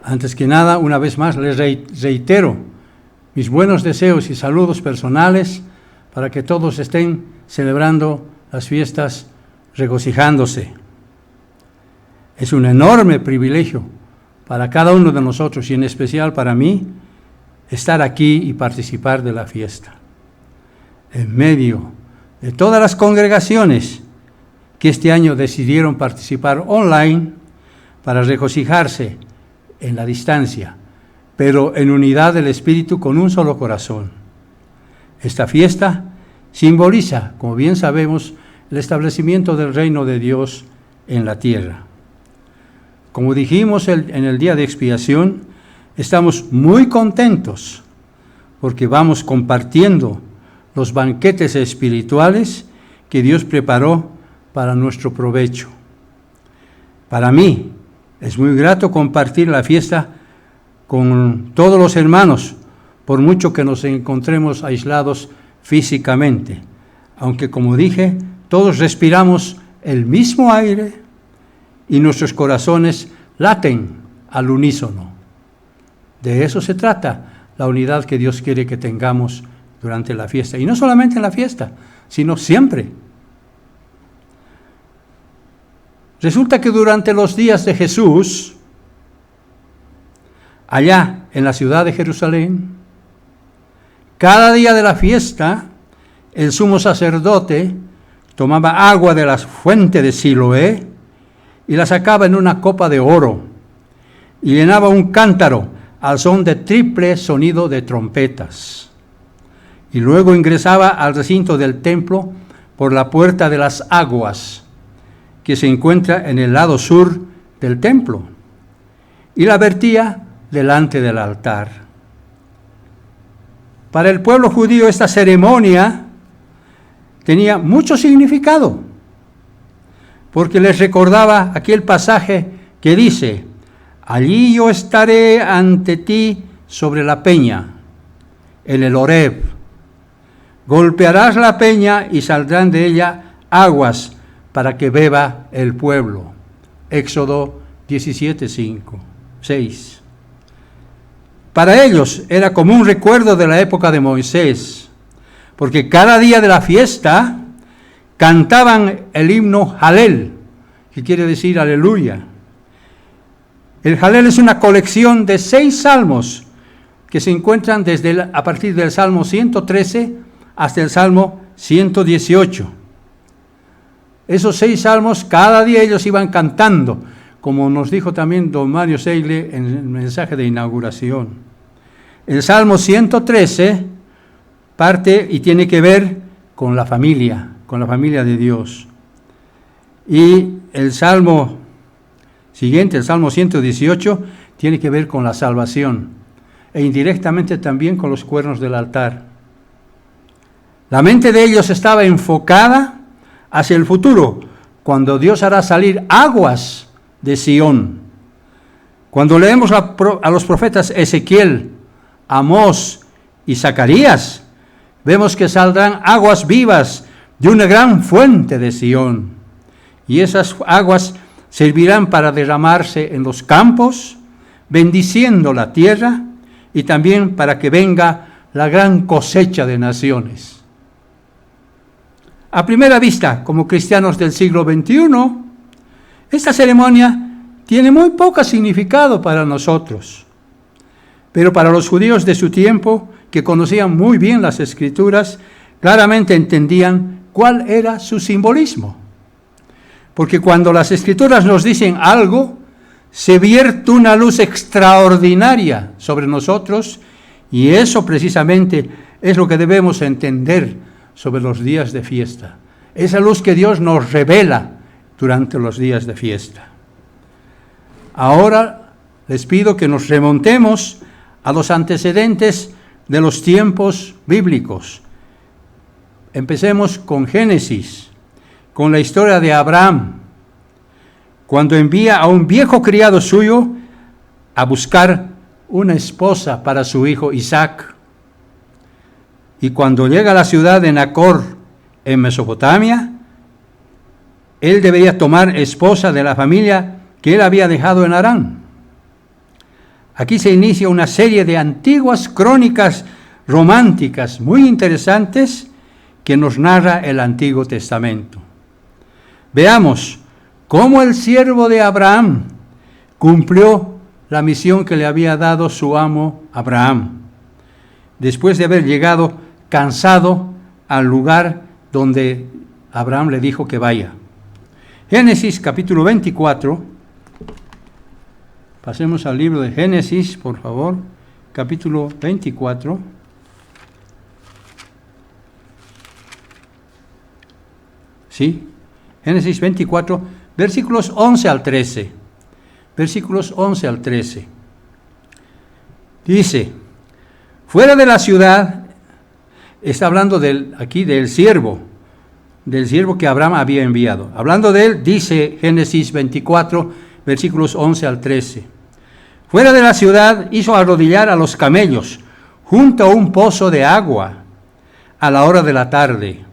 Antes que nada, una vez más, les reitero mis buenos deseos y saludos personales para que todos estén celebrando las fiestas regocijándose. Es un enorme privilegio para cada uno de nosotros y en especial para mí estar aquí y participar de la fiesta. En medio de todas las congregaciones que este año decidieron participar online para regocijarse en la distancia, pero en unidad del Espíritu con un solo corazón. Esta fiesta simboliza, como bien sabemos, el establecimiento del reino de Dios en la tierra. Como dijimos en el día de expiación, estamos muy contentos porque vamos compartiendo los banquetes espirituales que Dios preparó para nuestro provecho. Para mí es muy grato compartir la fiesta con todos los hermanos, por mucho que nos encontremos aislados físicamente, aunque como dije, todos respiramos el mismo aire y nuestros corazones laten al unísono. De eso se trata la unidad que Dios quiere que tengamos durante la fiesta, y no solamente en la fiesta, sino siempre. Resulta que durante los días de Jesús, allá en la ciudad de Jerusalén, cada día de la fiesta, el sumo sacerdote tomaba agua de la fuente de Siloé y la sacaba en una copa de oro y llenaba un cántaro al son de triple sonido de trompetas. Y luego ingresaba al recinto del templo por la puerta de las aguas, que se encuentra en el lado sur del templo, y la vertía delante del altar. Para el pueblo judío esta ceremonia tenía mucho significado, porque les recordaba aquel pasaje que dice: allí yo estaré ante ti sobre la peña, en el Horeb. Golpearás la peña y saldrán de ella aguas para que beba el pueblo. Éxodo 17:6. Para ellos era como un recuerdo de la época de Moisés, porque cada día de la fiesta cantaban el himno Halel, que quiere decir aleluya. El Halel es una colección de 6 salmos que se encuentran a partir del Salmo 113 hasta el Salmo 118. Esos 6 salmos, cada día ellos iban cantando, como nos dijo también don Mario Segle en el mensaje de inauguración. El Salmo 113 parte y tiene que ver con la familia de Dios. Y el Salmo siguiente, el Salmo 118, tiene que ver con la salvación e indirectamente también con los cuernos del altar. La mente de ellos estaba enfocada hacia el futuro, cuando Dios hará salir aguas de Sión. Cuando leemos a los profetas Ezequiel, Amós y Zacarías, vemos que saldrán aguas vivas de una gran fuente de Sión. Y esas aguas servirán para derramarse en los campos, bendiciendo la tierra, y también para que venga la gran cosecha de naciones. A primera vista, como cristianos del siglo XXI, esta ceremonia tiene muy poco significado para nosotros. Pero para los judíos de su tiempo, que conocían muy bien las Escrituras, claramente entendían cuál era su simbolismo. Porque cuando las Escrituras nos dicen algo, se vierte una luz extraordinaria sobre nosotros, y eso precisamente es lo que debemos entender sobre los días de fiesta. Esa luz que Dios nos revela durante los días de fiesta. Ahora les pido que nos remontemos a los antecedentes de los tiempos bíblicos. Empecemos con Génesis, con la historia de Abraham, cuando envía a un viejo criado suyo a buscar una esposa para su hijo Isaac. Y cuando llega a la ciudad de Nacor, en Mesopotamia, él debería tomar esposa de la familia que él había dejado en Harán. Aquí se inicia una serie de antiguas crónicas románticas muy interesantes que nos narra el Antiguo Testamento. Veamos cómo el siervo de Abraham cumplió la misión que le había dado su amo Abraham, después de haber llegado cansado al lugar donde Abraham le dijo que vaya. Génesis capítulo 24, pasemos al libro de Génesis, por favor, capítulo 24. ¿Sí? Génesis 24, versículos 11 al 13. Versículos 11 al 13. Dice, fuera de la ciudad, está hablando aquí del siervo que Abraham había enviado. Hablando de él, dice Génesis 24, versículos 11 al 13. Fuera de la ciudad hizo arrodillar a los camellos junto a un pozo de agua a la hora de la tarde,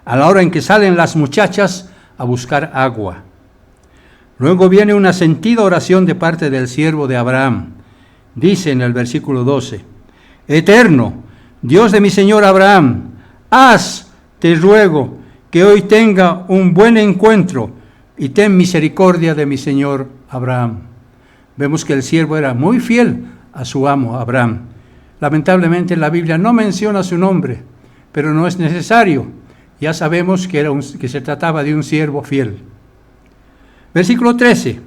a la hora en que salen las muchachas a buscar agua. Luego viene una sentida oración de parte del siervo de Abraham. Dice en el versículo 12, Eterno, Dios de mi señor Abraham, te ruego, que hoy tenga un buen encuentro y ten misericordia de mi señor Abraham. Vemos que el siervo era muy fiel a su amo Abraham. Lamentablemente la Biblia no menciona su nombre, pero no es necesario. Ya sabemos que se trataba de un siervo fiel. Versículo 13.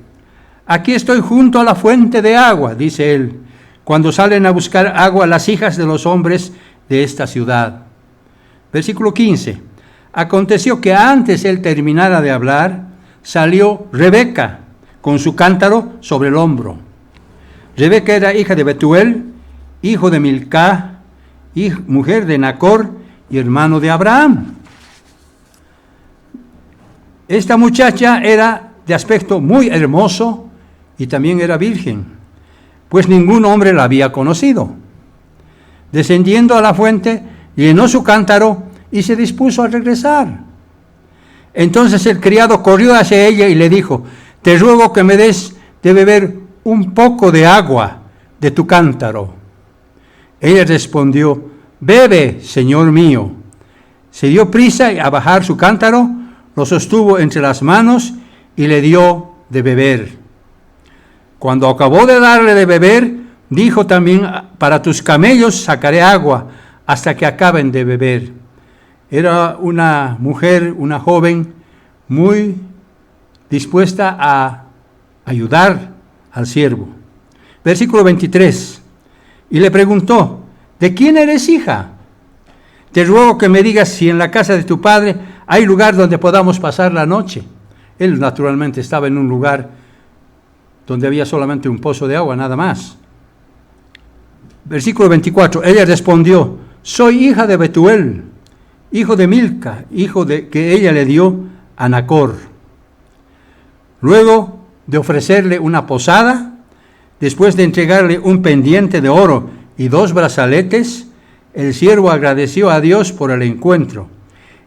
Aquí estoy junto a la fuente de agua, dice él, cuando salen a buscar agua las hijas de los hombres de esta ciudad. Versículo 15. Aconteció que antes él terminara de hablar, salió Rebeca con su cántaro sobre el hombro. Rebeca era hija de Betuel, hijo de Milcá, mujer de Nacor y hermano de Abraham. Esta muchacha era de aspecto muy hermoso y también era virgen, pues ningún hombre la había conocido. Descendiendo a la fuente, llenó su cántaro y se dispuso a regresar. Entonces el criado corrió hacia ella y le dijo, te ruego que me des de beber un poco de agua de tu cántaro. Ella respondió, bebe, señor mío. Se dio prisa a bajar su cántaro, lo sostuvo entre las manos y le dio de beber. Cuando acabó de darle de beber, dijo también, para tus camellos sacaré agua hasta que acaben de beber. Era una mujer, una joven, muy dispuesta a ayudar al siervo. Versículo 23. Y le preguntó, ¿de quién eres hija? Te ruego que me digas si en la casa de tu padre hay lugar donde podamos pasar la noche. Él naturalmente estaba en un lugar donde había solamente un pozo de agua, nada más. Versículo 24. Ella respondió, soy hija de Betuel, hijo de Milca, que ella le dio a Nacor. Luego de ofrecerle una posada, después de entregarle un pendiente de oro y 2 brazaletes, el siervo agradeció a Dios por el encuentro.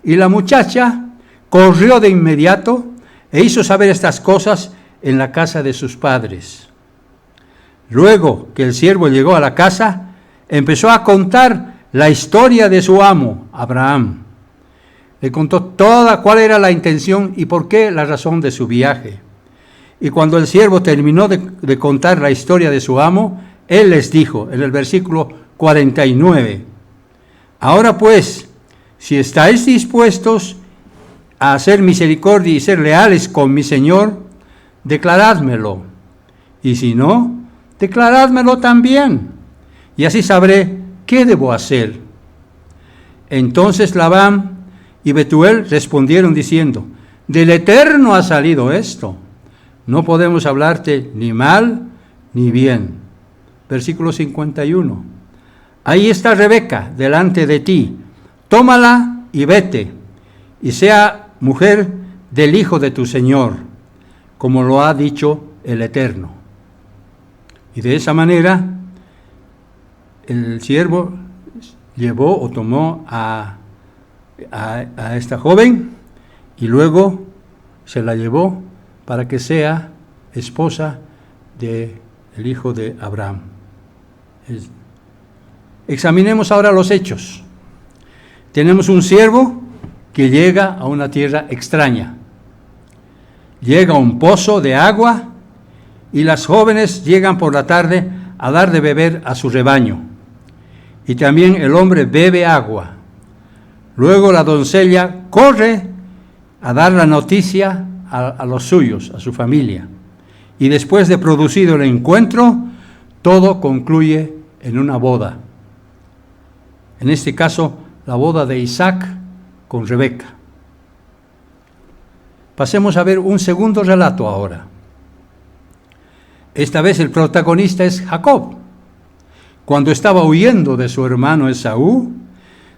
Y la muchacha corrió de inmediato e hizo saber estas cosas en la casa de sus padres. Luego que el siervo llegó a la casa, empezó a contar la historia de su amo, Abraham. Le contó cuál era la intención y por qué la razón de su viaje. Y cuando el siervo terminó de contar la historia de su amo, él les dijo, en el versículo 49, ahora pues, si estáis dispuestos a hacer misericordia y ser leales con mi Señor, declarádmelo. Y si no, declarádmelo también. Y así sabré qué debo hacer. Entonces Labán y Betuel respondieron diciendo, del Eterno ha salido esto. No podemos hablarte ni mal ni bien. Versículo 51. Ahí está Rebeca delante de ti. Tómala y vete, y sea mujer del hijo de tu Señor, como lo ha dicho el Eterno. Y de esa manera, el siervo llevó o tomó a esta joven y luego se la llevó para que sea esposa del hijo de Abraham. Examinemos ahora los hechos. Tenemos un siervo que llega a una tierra extraña. Llega a un pozo de agua y las jóvenes llegan por la tarde a dar de beber a su rebaño. Y también el hombre bebe agua. Luego la doncella corre a dar la noticia a los suyos, a su familia. Y después de producido el encuentro, todo concluye en una boda. En este caso, la boda de Isaac con Rebeca. Pasemos a ver un segundo relato ahora. Esta vez el protagonista es Jacob. Cuando estaba huyendo de su hermano Esaú,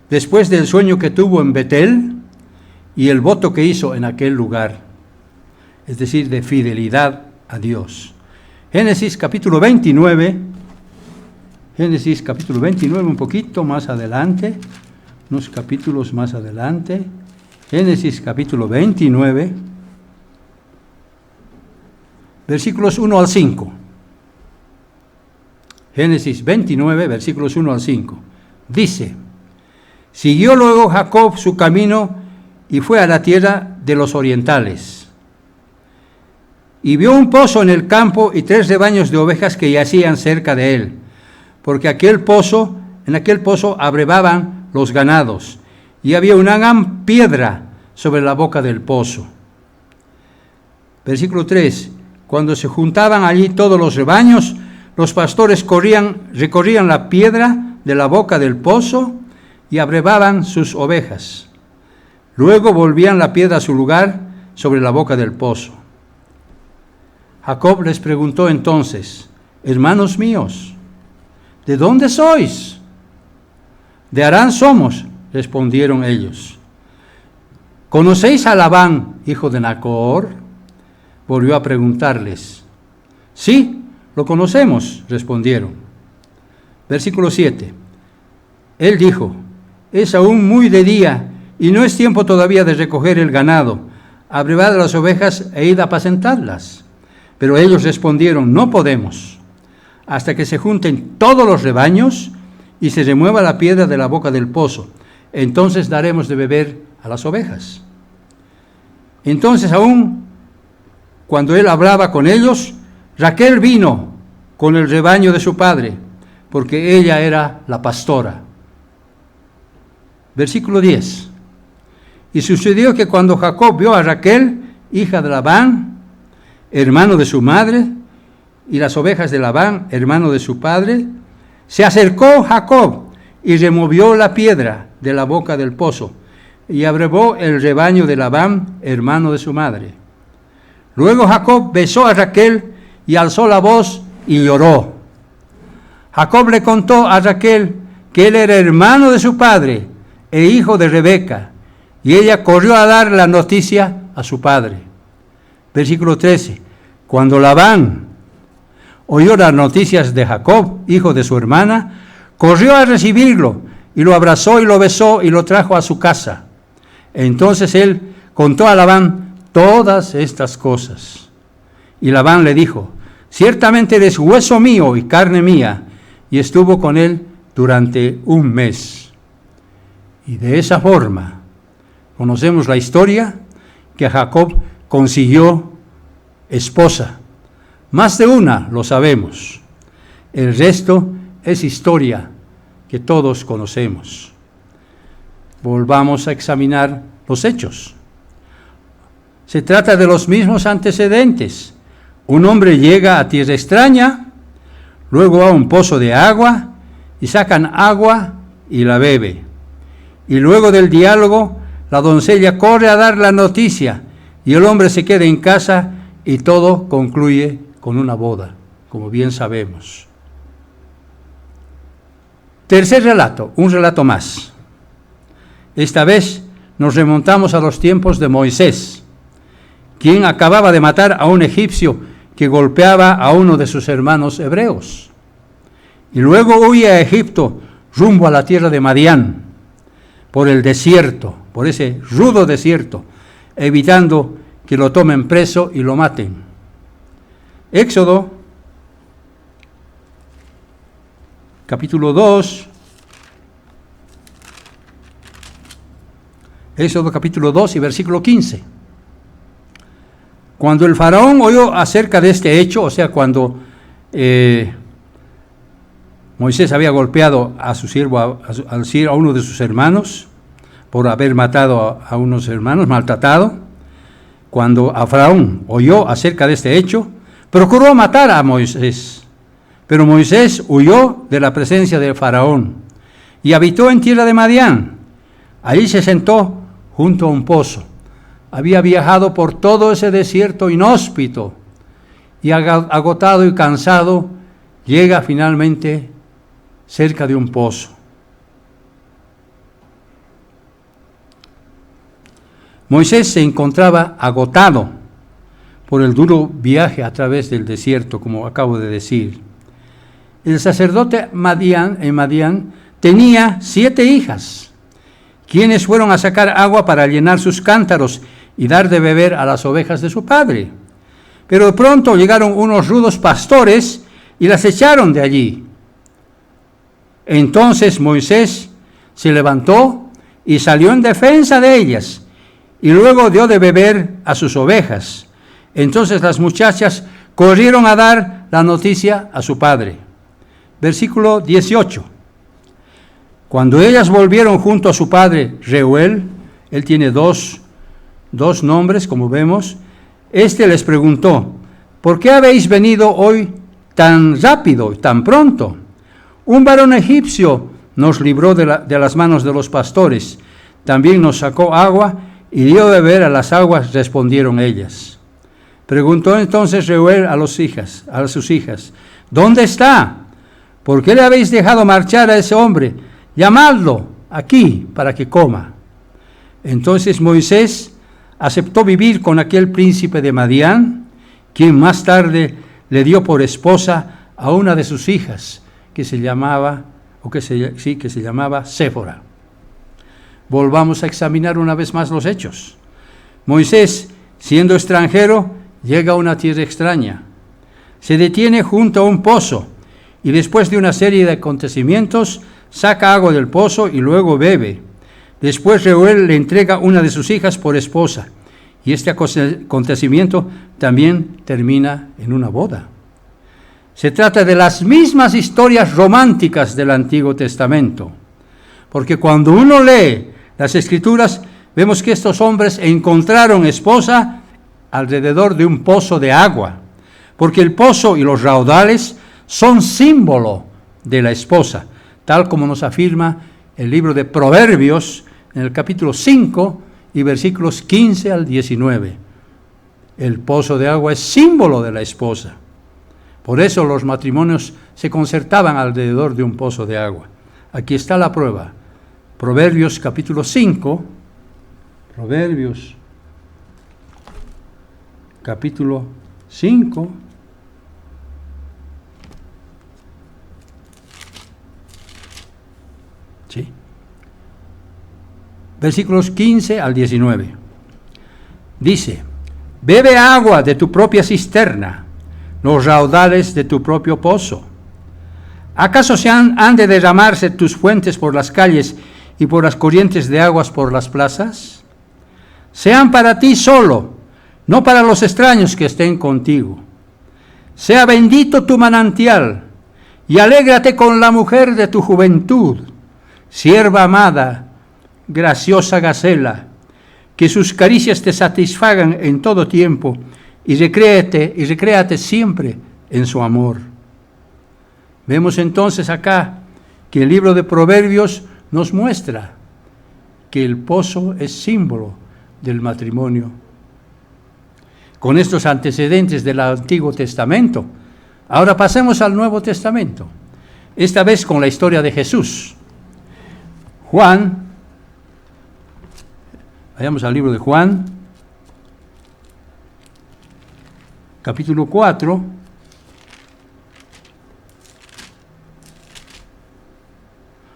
después del sueño que tuvo en Betel y el voto que hizo en aquel lugar, es decir, de fidelidad a Dios. Génesis capítulo 29, un poquito más adelante, unos capítulos más adelante, Génesis capítulo 29, versículos 1 al 5. Génesis 29, versículos 1 al 5. Dice: siguió luego Jacob su camino y fue a la tierra de los orientales. Y vio un pozo en el campo y 3 rebaños de ovejas que yacían cerca de él, porque en aquel pozo abrevaban los ganados, y había una gran piedra sobre la boca del pozo. Versículo 3. Cuando se juntaban allí todos los rebaños, los pastores recorrían la piedra de la boca del pozo y abrevaban sus ovejas. Luego volvían la piedra a su lugar sobre la boca del pozo. Jacob les preguntó entonces: hermanos míos, ¿de dónde sois? De Harán somos, respondieron ellos. ¿Conocéis a Labán, hijo de Nacor? Volvió a preguntarles. Sí, lo conocemos, respondieron. Versículo 7. Él dijo: es aún muy de día y no es tiempo todavía de recoger el ganado. Abrevad las ovejas e id a apacentarlas. Pero ellos respondieron: no podemos, hasta que se junten todos los rebaños y se remueva la piedra de la boca del pozo. Entonces daremos de beber a las ovejas. Entonces, aún cuando él hablaba con ellos, Raquel vino con el rebaño de su padre, porque ella era la pastora. Versículo 10. Y sucedió que cuando Jacob vio a Raquel, hija de Labán, hermano de su madre, y las ovejas de Labán, hermano de su padre, se acercó Jacob y removió la piedra de la boca del pozo, y abrevó el rebaño de Labán, hermano de su madre. Luego Jacob besó a Raquel y alzó la voz y lloró. Jacob le contó a Raquel que él era hermano de su padre e hijo de Rebeca, y ella corrió a dar la noticia a su padre. Versículo 13. Cuando Labán oyó las noticias de Jacob, hijo de su hermana, corrió a recibirlo y lo abrazó y lo besó y lo trajo a su casa. Entonces él contó a Labán todas estas cosas. Y Labán le dijo: ciertamente eres hueso mío y carne mía. Y estuvo con él durante un mes. Y de esa forma conocemos la historia que Jacob consiguió esposa. Más de una, lo sabemos. El resto es historia que todos conocemos. Volvamos a examinar los hechos. Se trata de los mismos antecedentes. Un hombre llega a tierra extraña, luego a un pozo de agua, y sacan agua y la bebe. Y luego del diálogo, la doncella corre a dar la noticia, y el hombre se queda en casa, y todo concluye con una boda, como bien sabemos. Tercer relato, un relato más. Esta vez nos remontamos a los tiempos de Moisés, quien acababa de matar a un egipcio que golpeaba a uno de sus hermanos hebreos. Y luego huye a Egipto rumbo a la tierra de Madián, por el desierto, por ese rudo desierto, evitando que lo tomen preso y lo maten. Éxodo capítulo 2. Éxodo capítulo 2 y versículo 15. Cuando el faraón oyó acerca de este hecho, o sea, cuando Moisés había golpeado a su siervo, a uno de sus hermanos, por haber matado a unos hermanos, maltratado, cuando a Faraón oyó acerca de este hecho, procuró matar a Moisés. Pero Moisés huyó de la presencia del Faraón y habitó en tierra de Madián. Allí se sentó junto a un pozo. Había viajado por todo ese desierto inhóspito y agotado y cansado, llega finalmente cerca de un pozo. Moisés se encontraba agotado por el duro viaje a través del desierto, como acabo de decir. El sacerdote en Madián tenía 7 hijas, quienes fueron a sacar agua para llenar sus cántaros y dar de beber a las ovejas de su padre. Pero de pronto llegaron unos rudos pastores y las echaron de allí. Entonces Moisés se levantó y salió en defensa de ellas, y luego dio de beber a sus ovejas. Entonces las muchachas corrieron a dar la noticia a su padre. Versículo 18. Cuando ellas volvieron junto a su padre Reuel, él tiene dos nombres, como vemos, les preguntó: ¿por qué habéis venido hoy tan rápido y tan pronto? Un varón egipcio nos libró de las manos de los pastores, también nos sacó agua y dio de beber a las aguas, respondieron ellas. Preguntó entonces Reuel a sus hijas: ¿dónde está? ¿Por qué le habéis dejado marchar a ese hombre? Llamadlo aquí para que coma. Entonces Moisés aceptó vivir con aquel príncipe de Madián, quien más tarde le dio por esposa a una de sus hijas, que se llamaba Séfora. Volvamos a examinar una vez más los hechos. Moisés, siendo extranjero, llega a una tierra extraña. Se detiene junto a un pozo y después de una serie de acontecimientos saca agua del pozo y luego bebe. Después Reuel le entrega una de sus hijas por esposa y este acontecimiento también termina en una boda. Se trata de las mismas historias románticas del Antiguo Testamento, porque cuando uno lee las Escrituras, vemos que estos hombres encontraron esposa alrededor de un pozo de agua, porque el pozo y los raudales son símbolo de la esposa, tal como nos afirma el libro de Proverbios en el capítulo 5 y versículos 15 al 19. El pozo de agua es símbolo de la esposa. Por eso los matrimonios se concertaban alrededor de un pozo de agua. Aquí está la prueba. Proverbios capítulo 5, Proverbios capítulo 5, ¿sí? Versículos 15 al 19. Dice: bebe agua de tu propia cisterna, los raudales de tu propio pozo. ¿Acaso han de derramarse tus fuentes por las calles y por las corrientes de aguas por las plazas? Sean para ti solo, no para los extraños que estén contigo. Sea bendito tu manantial, y alégrate con la mujer de tu juventud, sierva amada, graciosa gacela, que sus caricias te satisfagan en todo tiempo, y recréate siempre en su amor. Vemos entonces acá que el libro de Proverbios nos muestra que el pozo es símbolo del matrimonio. Con estos antecedentes del Antiguo Testamento, ahora pasemos al Nuevo Testamento, esta vez con la historia de Jesús. Vayamos al libro de Juan, capítulo 4,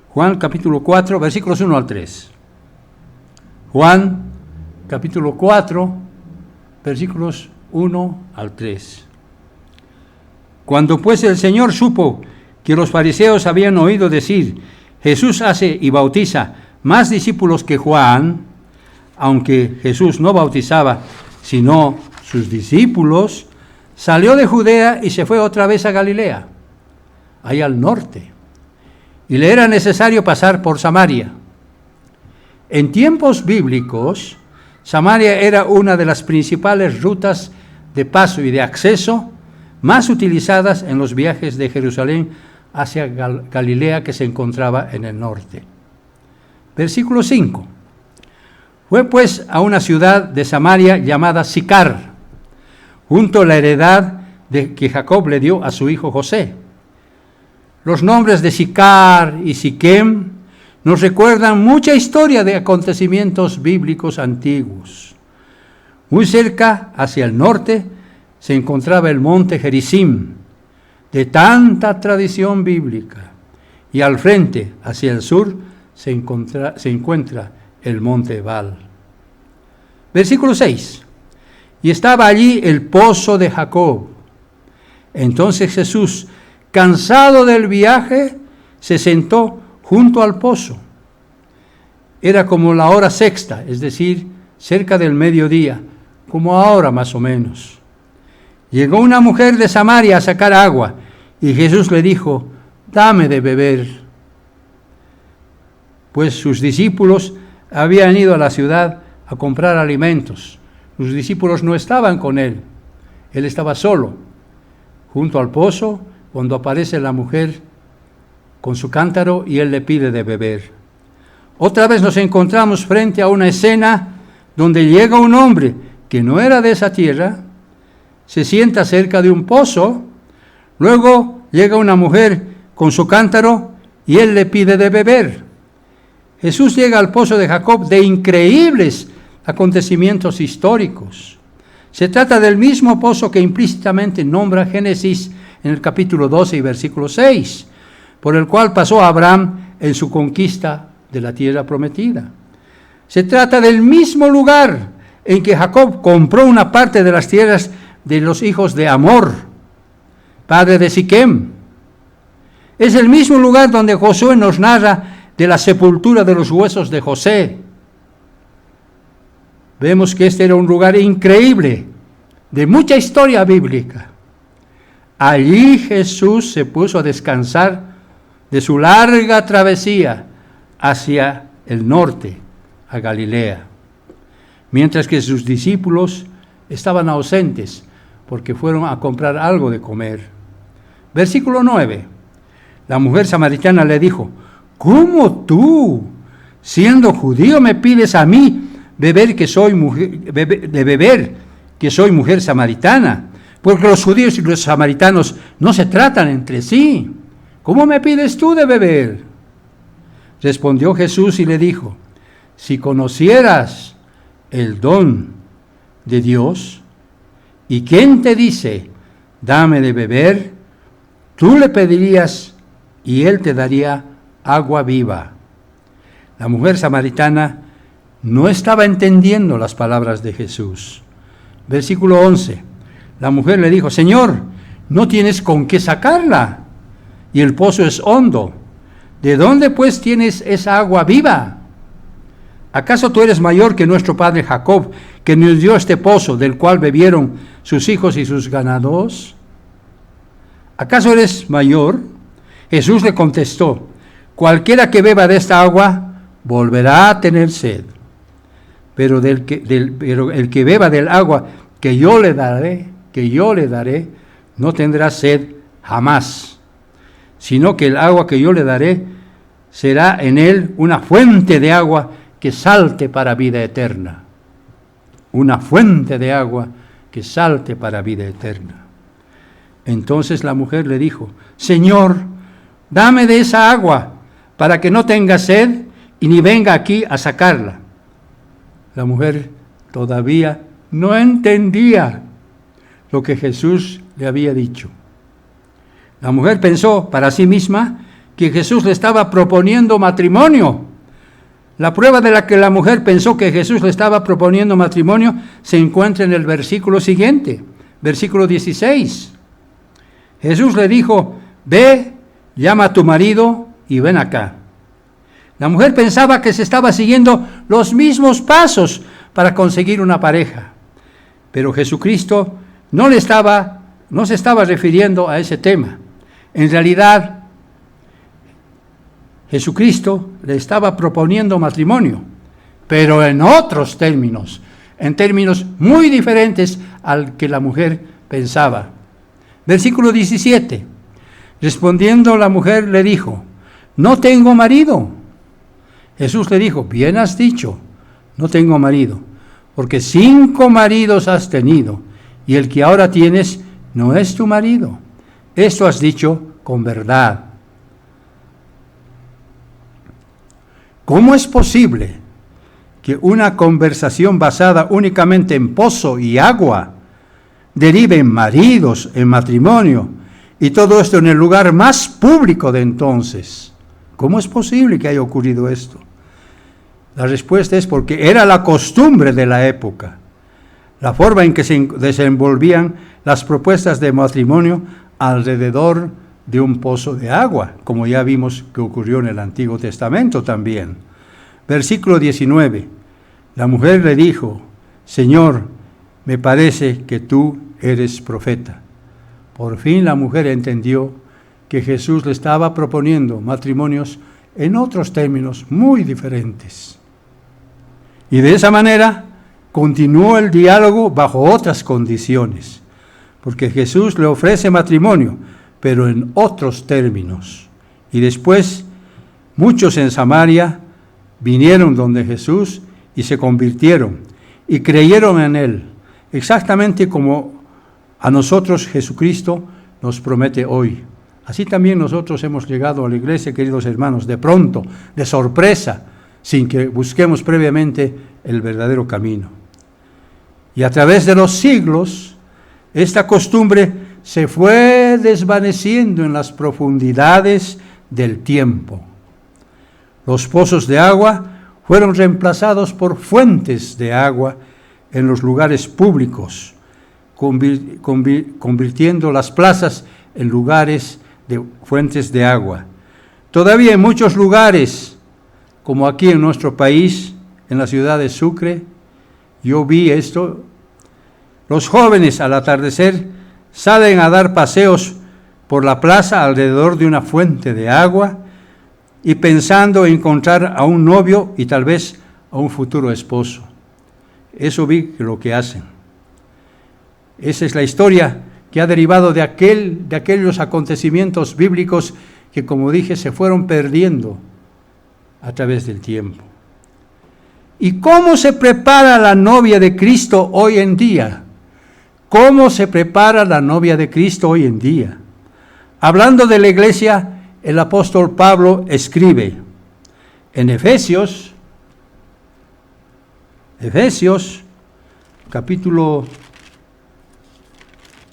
Juan capítulo 4, versículos 1 al 3. Juan capítulo 4, versículos 1 al 3. Cuando pues el Señor supo que los fariseos habían oído decir: Jesús hace y bautiza más discípulos que Juan, aunque Jesús no bautizaba sino sus discípulos, salió de Judea y se fue otra vez a Galilea, ahí al norte, y le era necesario pasar por Samaria. En tiempos bíblicos, Samaria era una de las principales rutas de paso y de acceso más utilizadas en los viajes de Jerusalén hacia Galilea, que se encontraba en el norte. Versículo 5. Fue pues a una ciudad de Samaria llamada Sicar, junto a la heredad que Jacob le dio a su hijo José. Los nombres de Sicar y Siquem nos recuerdan mucha historia de acontecimientos bíblicos antiguos. Muy cerca, hacia el norte, se encontraba el monte Gerizim, de tanta tradición bíblica, y al frente, hacia el sur, se encuentra el monte Ebal. Versículo 6. Y estaba allí el pozo de Jacob. Entonces Jesús, cansado del viaje, se sentó junto al pozo. Era como la hora sexta, es decir, cerca del mediodía, como ahora más o menos. Llegó una mujer de Samaria a sacar agua, y Jesús le dijo: dame de beber. Pues sus discípulos habían ido a la ciudad a comprar alimentos. Sus discípulos no estaban con él. Él estaba solo, junto al pozo, cuando aparece la mujer con su cántaro y él le pide de beber. Otra vez nos encontramos frente a una escena donde llega un hombre que no era de esa tierra, se sienta cerca de un pozo, luego llega una mujer con su cántaro y él le pide de beber. Jesús llega al pozo de Jacob de increíbles acontecimientos históricos. Se trata del mismo pozo que implícitamente nombra Génesis en el capítulo 12 y versículo 6, por el cual pasó Abraham en su conquista de la tierra prometida. Se trata del mismo lugar en que Jacob compró una parte de las tierras de los hijos de Amor, padre de Siquem. Es el mismo lugar donde Josué nos narra de la sepultura de los huesos de José. Vemos que este era un lugar increíble, de mucha historia bíblica. Allí Jesús se puso a descansar de su larga travesía hacia el norte, a Galilea, mientras que sus discípulos estaban ausentes porque fueron a comprar algo de comer. Versículo 9. La mujer samaritana le dijo: ¿cómo tú, siendo judío, me pides a mí beber que soy mujer samaritana? Porque los judíos y los samaritanos no se tratan entre sí. ¿Cómo me pides tú de beber? Respondió Jesús y le dijo: si conocieras el don de Dios, y quién te dice, dame de beber, tú le pedirías y él te daría agua viva. La mujer samaritana no estaba entendiendo las palabras de Jesús. Versículo 11. La mujer le dijo: Señor, no tienes con qué sacarla, y el pozo es hondo. ¿De dónde pues tienes esa agua viva? ¿Acaso tú eres mayor que nuestro padre Jacob, que nos dio este pozo, del cual bebieron sus hijos y sus ganados? ¿Acaso eres mayor? Jesús le contestó: cualquiera que beba de esta agua volverá a tener sed, pero el que beba del agua que yo le daré, no tendrá sed jamás, sino que el agua que yo le daré será en él una fuente de agua que salte para vida eterna. Una fuente de agua que salte para vida eterna. Entonces la mujer le dijo: Señor, dame de esa agua, para que no tenga sed y ni venga aquí a sacarla. La mujer todavía no entendía lo que Jesús le había dicho. La mujer pensó para sí misma que Jesús le estaba proponiendo matrimonio. La prueba de la que la mujer pensó que Jesús le estaba proponiendo matrimonio se encuentra en el versículo siguiente, versículo 16. Jesús le dijo: ve, llama a tu marido y ven acá. La mujer pensaba que se estaba siguiendo los mismos pasos para conseguir una pareja, pero Jesucristo no se estaba refiriendo a ese tema. En realidad, Jesucristo le estaba proponiendo matrimonio, pero en otros términos, en términos muy diferentes al que la mujer pensaba. Versículo 17. Respondiendo la mujer le dijo: no tengo marido. Jesús le dijo: bien has dicho, no tengo marido, porque 5 maridos has tenido, y el que ahora tienes no es tu marido. Esto has dicho con verdad. ¿Cómo es posible que una conversación basada únicamente en pozo y agua derive en maridos, en matrimonio, y todo esto en el lugar más público de entonces? ¿Cómo es posible que haya ocurrido esto? La respuesta es porque era la costumbre de la época, la forma en que se desenvolvían las propuestas de matrimonio alrededor de un pozo de agua, como ya vimos que ocurrió en el Antiguo Testamento también. Versículo 19. La mujer le dijo: Señor, me parece que tú eres profeta. Por fin la mujer entendió que Jesús le estaba proponiendo matrimonios en otros términos muy diferentes. Y de esa manera continuó el diálogo bajo otras condiciones, porque Jesús le ofrece matrimonio, pero en otros términos. Y después muchos en Samaria vinieron donde Jesús y se convirtieron y creyeron en Él, exactamente como a nosotros Jesucristo nos promete hoy. Así también nosotros hemos llegado a la iglesia, queridos hermanos, de pronto, de sorpresa, sin que busquemos previamente el verdadero camino. Y a través de los siglos, esta costumbre se fue desvaneciendo en las profundidades del tiempo. Los pozos de agua fueron reemplazados por fuentes de agua en los lugares públicos, convirtiendo las plazas en lugares de fuentes de agua. Todavía en muchos lugares, como aquí en nuestro país, en la ciudad de Sucre, yo vi esto. Los jóvenes al atardecer salen a dar paseos por la plaza alrededor de una fuente de agua y pensando encontrar a un novio y tal vez a un futuro esposo. Eso vi lo que hacen. Esa es la historia que ha derivado de aquellos acontecimientos bíblicos que, como dije, se fueron perdiendo a través del tiempo. ¿Y cómo se prepara la novia de Cristo hoy en día? ¿Cómo se prepara la novia de Cristo hoy en día? Hablando de la iglesia, el apóstol Pablo escribe en Efesios capítulo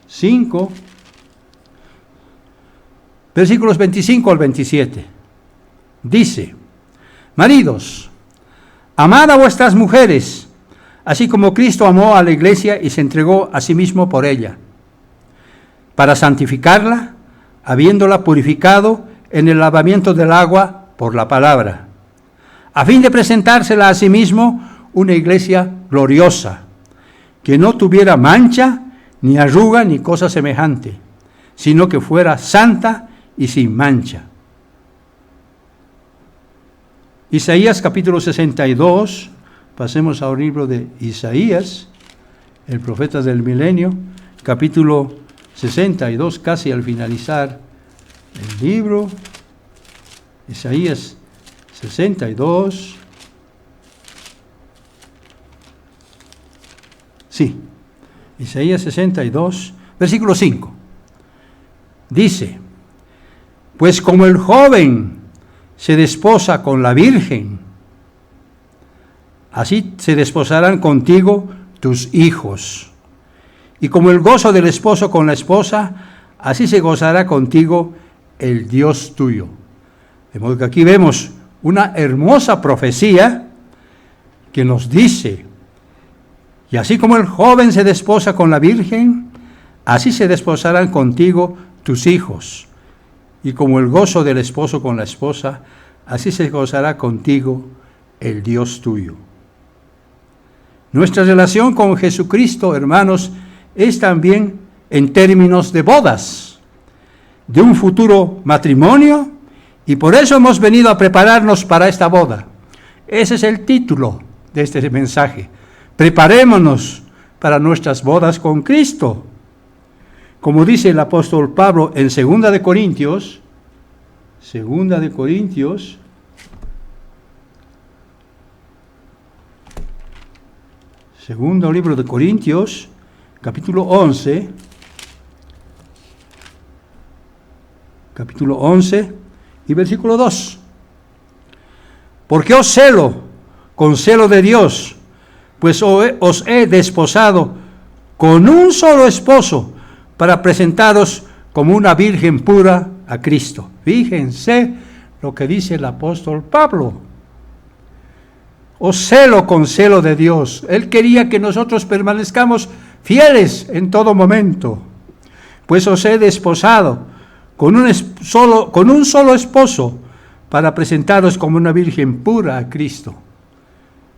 5, versículos 25 al 27. Dice: maridos, amad a vuestras mujeres, así como Cristo amó a la iglesia y se entregó a sí mismo por ella, para santificarla, habiéndola purificado en el lavamiento del agua por la palabra, a fin de presentársela a sí mismo una iglesia gloriosa, que no tuviera mancha, ni arruga, ni cosa semejante, sino que fuera santa y sin mancha. Isaías capítulo 62, pasemos al libro de Isaías, el profeta del milenio, capítulo 62, casi al finalizar el libro, Isaías 62, sí, Isaías 62, versículo 5, dice: pues como el joven se desposa con la virgen, así se desposarán contigo tus hijos. Y como el gozo del esposo con la esposa, así se gozará contigo el Dios tuyo. De modo que aquí vemos una hermosa profecía que nos dice: y así como el joven se desposa con la virgen, así se desposarán contigo tus hijos. y como el gozo del esposo con la esposa, así se gozará contigo el Dios tuyo. Nuestra relación con Jesucristo, hermanos, es también en términos de bodas, de un futuro matrimonio, y por eso hemos venido a prepararnos para esta boda. Ese es el título de este mensaje. Preparémonos para nuestras bodas con Cristo. Como dice el apóstol Pablo en 2 de Corintios, segundo libro de Corintios, capítulo 11, y versículo 2. Porque os celo con celo de Dios, pues os he desposado con un solo esposo para presentaros como una virgen pura a Cristo. Fíjense lo que dice el apóstol Pablo. Os celo con celo de Dios. Él quería que nosotros permanezcamos fieles en todo momento. Pues os he desposado con un solo esposo para presentaros como una virgen pura a Cristo.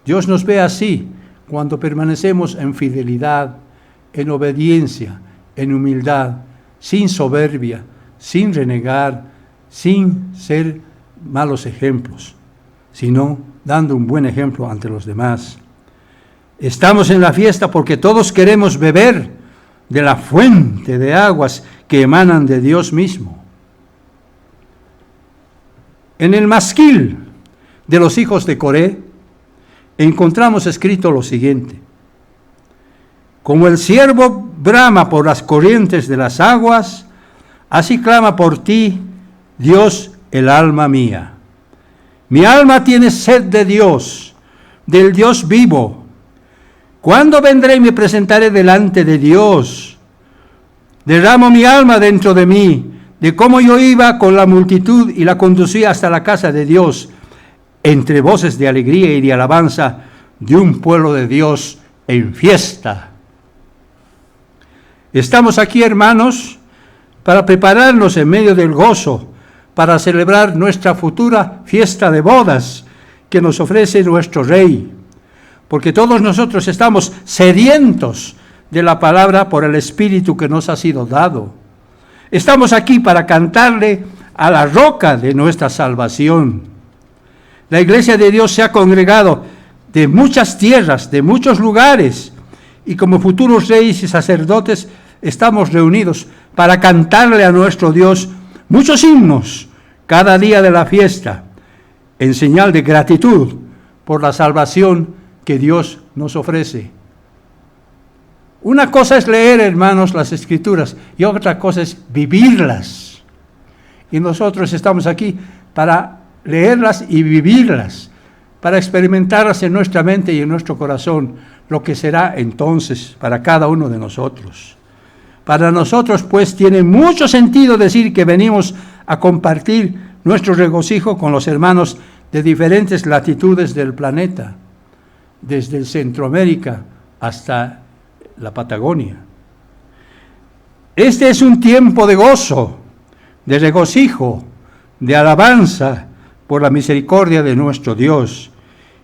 Dios nos ve así cuando permanecemos en fidelidad, en obediencia, en humildad, sin soberbia, sin renegar, sin ser malos ejemplos, sino dando un buen ejemplo ante los demás. Estamos en la fiesta porque todos queremos beber de la fuente de aguas que emanan de Dios mismo. En el masquil de los hijos de Coré encontramos escrito lo siguiente: como el ciervo brama por las corrientes de las aguas, así clama por ti, Dios, el alma mía. Mi alma tiene sed de Dios, del Dios vivo. ¿Cuándo vendré y me presentaré delante de Dios? Derramo mi alma dentro de mí, de cómo yo iba con la multitud y la conducía hasta la casa de Dios, entre voces de alegría y de alabanza de un pueblo de Dios en fiesta. Estamos aquí, hermanos, para prepararnos en medio del gozo, para celebrar nuestra futura fiesta de bodas que nos ofrece nuestro Rey, porque todos nosotros estamos sedientos de la palabra por el Espíritu que nos ha sido dado. Estamos aquí para cantarle a la roca de nuestra salvación. La iglesia de Dios se ha congregado de muchas tierras, de muchos lugares, y como futuros reyes y sacerdotes estamos reunidos para cantarle a nuestro Dios muchos himnos cada día de la fiesta, en señal de gratitud por la salvación que Dios nos ofrece. Una cosa es leer, hermanos, las Escrituras, y otra cosa es vivirlas. Y nosotros estamos aquí para leerlas y vivirlas, para experimentarlas en nuestra mente y en nuestro corazón, lo que será entonces para cada uno de nosotros. Para nosotros, pues, tiene mucho sentido decir que venimos a compartir nuestro regocijo con los hermanos de diferentes latitudes del planeta, desde el Centroamérica hasta la Patagonia. Este es un tiempo de gozo, de regocijo, de alabanza por la misericordia de nuestro Dios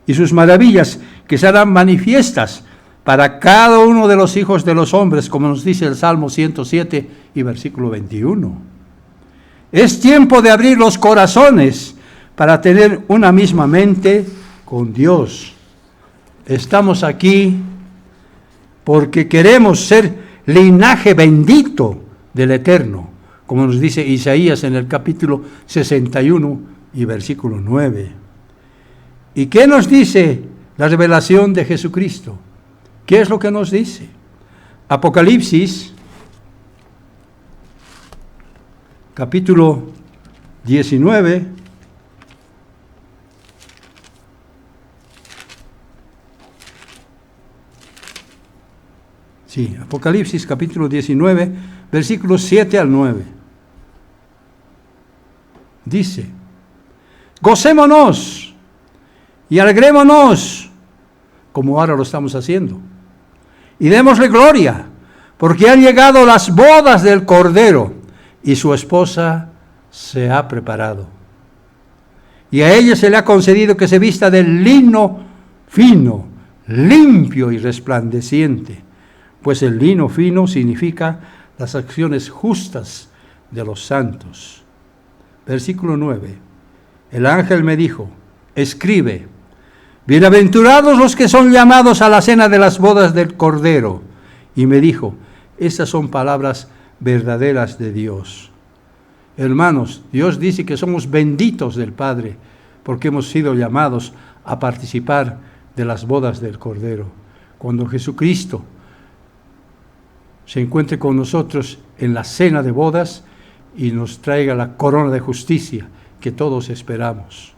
y sus maravillas que serán manifiestas para cada uno de los hijos de los hombres, como nos dice el Salmo 107 y versículo 21. Es tiempo de abrir los corazones para tener una misma mente con Dios. Estamos aquí porque queremos ser linaje bendito del Eterno, como nos dice Isaías en el capítulo 61 y versículo 9. ¿Y qué nos dice la revelación de Jesucristo? ¿Qué es lo que nos dice? Apocalipsis, capítulo 19, Apocalipsis capítulo 19, versículos 7 al 9. Dice: gocémonos y alegrémonos, como ahora lo estamos haciendo, y démosle gloria, porque han llegado las bodas del Cordero, y su esposa se ha preparado. Y a ella se le ha concedido que se vista de lino fino, limpio y resplandeciente, pues el lino fino significa las acciones justas de los santos. Versículo 9. El ángel me dijo, escribe, bienaventurados los que son llamados a la cena de las bodas del Cordero. Y me dijo, estas son palabras verdaderas de Dios. Hermanos, Dios dice que somos benditos del Padre, porque hemos sido llamados a participar de las bodas del Cordero. Cuando Jesucristo se encuentre con nosotros en la cena de bodas y nos traiga la corona de justicia que todos esperamos.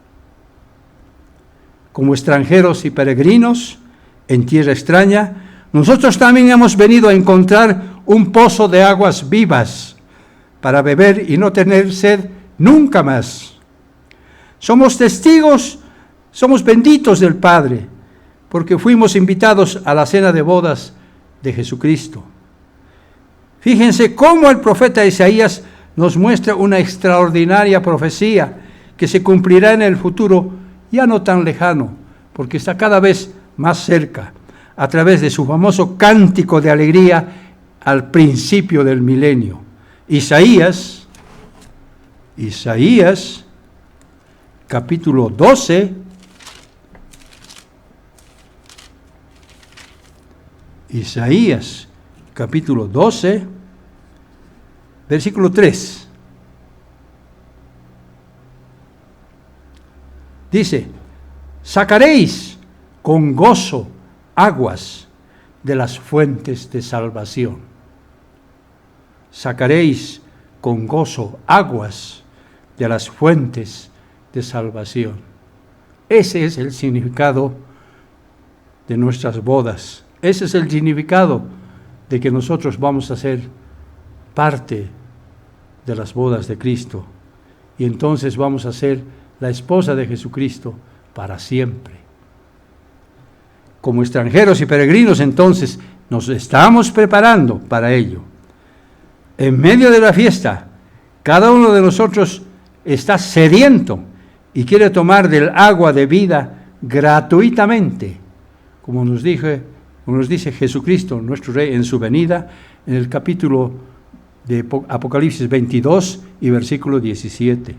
Como extranjeros y peregrinos en tierra extraña, nosotros también hemos venido a encontrar un pozo de aguas vivas para beber y no tener sed nunca más. Somos testigos, somos benditos del Padre, porque fuimos invitados a la cena de bodas de Jesucristo. Fíjense cómo el profeta Isaías nos muestra una extraordinaria profecía que se cumplirá en el futuro ya no tan lejano, porque está cada vez más cerca, a través de su famoso cántico de alegría al principio del milenio. Isaías, capítulo 12, Isaías, capítulo 12, versículo 3. Dice, sacaréis con gozo aguas de las fuentes de salvación. Sacaréis con gozo aguas de las fuentes de salvación. Ese es el significado de nuestras bodas. Ese es el significado de que nosotros vamos a ser parte de las bodas de Cristo. Y entonces vamos a ser la esposa de Jesucristo para siempre. Como extranjeros y peregrinos, entonces, nos estamos preparando para ello. En medio de la fiesta, cada uno de nosotros está sediento y quiere tomar del agua de vida gratuitamente, como nos dice Jesucristo, nuestro Rey, en su venida, en el capítulo de Apocalipsis 22 y versículo 17.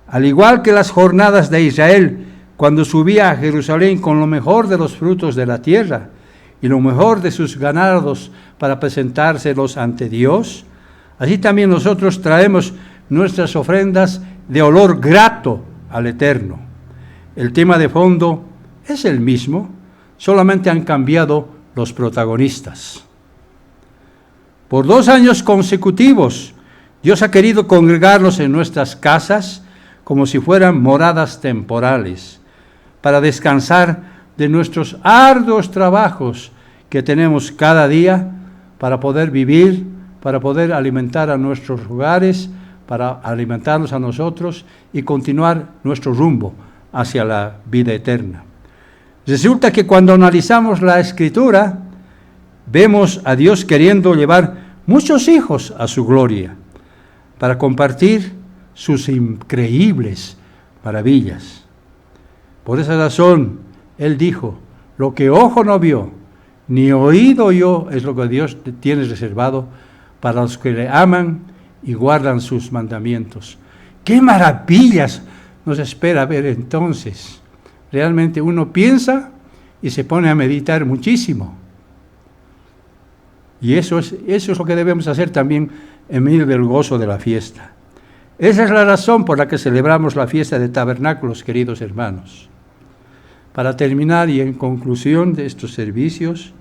Al igual que las jornadas de Israel, cuando subía a Jerusalén con lo mejor de los frutos de la tierra y lo mejor de sus ganados para presentárselos ante Dios, así también nosotros traemos nuestras ofrendas de olor grato al Eterno. El tema de fondo es el mismo, solamente han cambiado los protagonistas. Por 2 años consecutivos, Dios ha querido congregarnos en nuestras casas como si fueran moradas temporales, para descansar de nuestros arduos trabajos que tenemos cada día para poder vivir, para poder alimentar a nuestros hogares, para alimentarnos a nosotros y continuar nuestro rumbo hacia la vida eterna. Resulta que cuando analizamos la Escritura, vemos a Dios queriendo llevar muchos hijos a su gloria, para compartir sus increíbles maravillas. Por esa razón, Él dijo, lo que ojo no vio, ni oído oyó, es lo que Dios tiene reservado para los que le aman y guardan sus mandamientos. ¡Qué maravillas nos espera ver entonces! Realmente uno piensa y se pone a meditar muchísimo. Y eso es lo que debemos hacer también en medio del gozo de la fiesta. Esa es la razón por la que celebramos la fiesta de tabernáculos, queridos hermanos. Para terminar y en conclusión de estos servicios,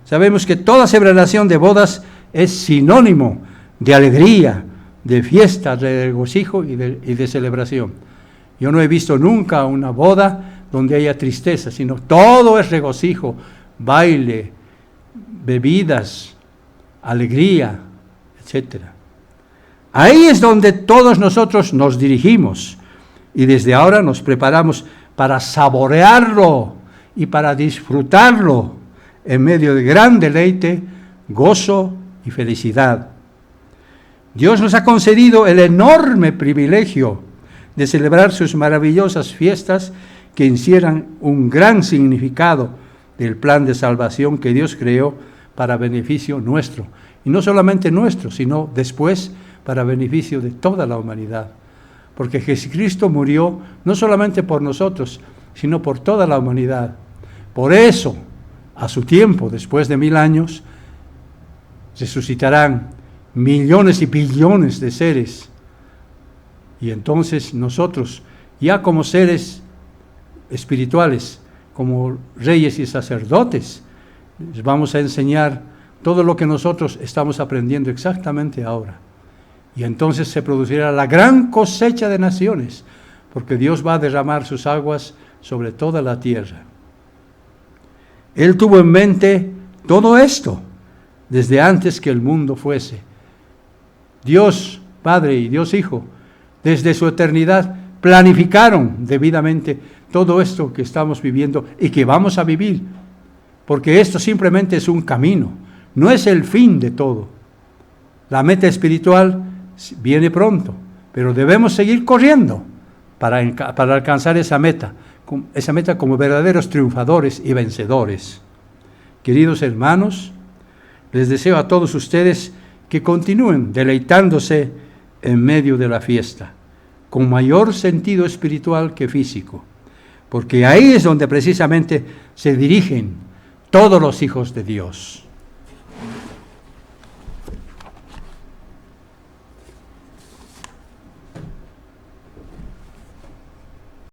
sabemos que toda celebración de bodas es sinónimo de alegría, de fiesta, de regocijo y de celebración. Yo no he visto nunca una boda donde haya tristeza, sino todo es regocijo, baile, bebidas, alegría, etc. Ahí es donde todos nosotros nos dirigimos y desde ahora nos preparamos para saborearlo y para disfrutarlo en medio de gran deleite, gozo y felicidad. Dios nos ha concedido el enorme privilegio de celebrar sus maravillosas fiestas que encierran un gran significado del plan de salvación que Dios creó para beneficio nuestro. Y no solamente nuestro, sino después para beneficio de toda la humanidad. Porque Jesucristo murió no solamente por nosotros, sino por toda la humanidad. Por eso, a su tiempo, después de 1000 años, resucitarán millones y billones de seres. Y entonces nosotros, ya como seres espirituales, como reyes y sacerdotes, les vamos a enseñar todo lo que nosotros estamos aprendiendo exactamente ahora. Y entonces se producirá la gran cosecha de naciones, porque Dios va a derramar sus aguas sobre toda la tierra. Él tuvo en mente todo esto desde antes que el mundo fuese. Dios Padre y Dios Hijo, desde su eternidad, planificaron debidamente todo esto que estamos viviendo y que vamos a vivir, porque esto simplemente es un camino, no es el fin de todo. La meta espiritual viene pronto, pero debemos seguir corriendo para alcanzar esa meta como verdaderos triunfadores y vencedores. Queridos hermanos, les deseo a todos ustedes que continúen deleitándose en medio de la fiesta, con mayor sentido espiritual que físico, porque ahí es donde precisamente se dirigen todos los hijos de Dios.